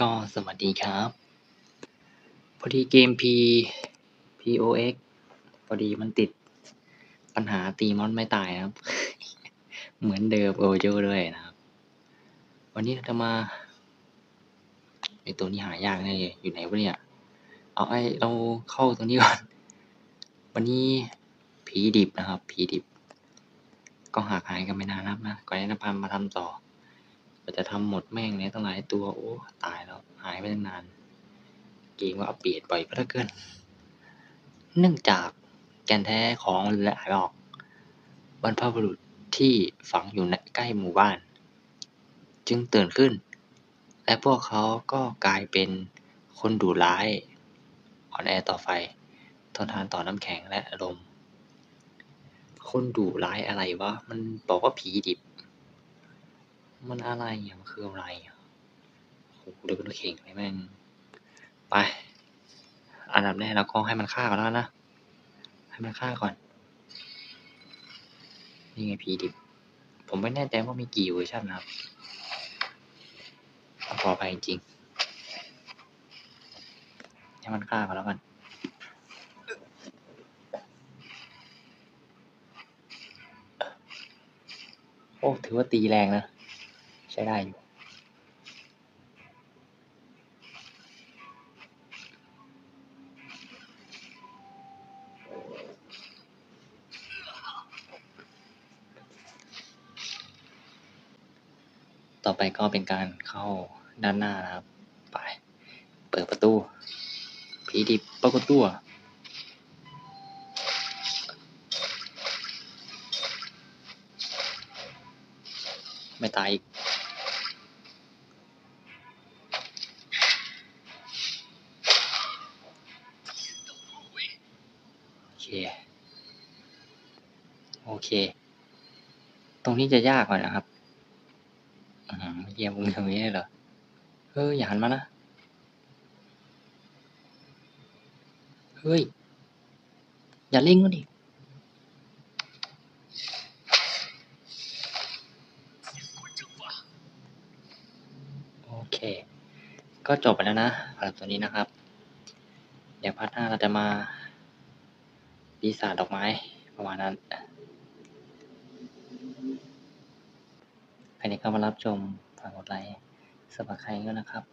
ก็สวัสดีครับพอดีเกม POX พอดีมันติดปัญหาตีมอนไม่ตายครับเหมือนเดิมโอโจด้วยนะครับวันนี้เราจะมาไอตัวนี้หายากแน่เลยอยู่ไหนวะเนี่ยเราเข้าตรงนี้ก่อนวันนี้ผีดิบนะครับผีดิบก็หายกันไม่นานแล้วนะก่อนที่จะมาทำต่อก็จะทำหมดแม่งเนี่ยตั้งหลายตัวโอ้ตายแล้วหายไปตั้งนานเกมว่าอัปเดตบ่อยเพราะเกินเนื่องจากแก่นแท้ของมันหายออกบรรพบุรุษที่ฝังอยู่ใกล้หมู่บ้านจึงตื่นขึ้นและพวกเขาก็กลายเป็นคนดุร้ายอ่อนแอต่อไฟทนทานต่อน้ำแข็งและลมคนดุร้ายอะไรวะมันบอกว่าผีดิบมันอะไรอ่ะมันคืออะไรอ่ะโหเดี๋ยวมันเข่งเลยแม่งไปอันดับแรกเราก็ให้มันฆ่าก่อนแล้วนะให้มันฆ่าก่อนนี่ไงผีดิบผมไม่แน่ใจว่ามีกี่เวอร์ชันนะครับขออภัยจริงให้มันฆ่าก่อนแล้วกันโอ้ถือว่าตีแรงนะใช้ได้อยู่ต่อไปก็เป็นการเข้าด้านหน้านะครับไปเปิดประตูผีดิบปรากฏตัวไม่ตายอีกโอเคโอเคตรงนี้จะยากหน่อยนะครับเยี่ยมมึงตรงนี้เลยเหรออย่าหันมานะเฮ้ยอย่าเล่งก็ดิโอเคก็จบไปแล้วนะสำหรับตัวนี้นะครับเดี๋ยวพาร์ทหน้าเราจะมาปีศาจดอกไม้ประมาณนั้นใครที่เข้ามารับชมฝากกดไลค์ Subscribe ด้วยนะครับ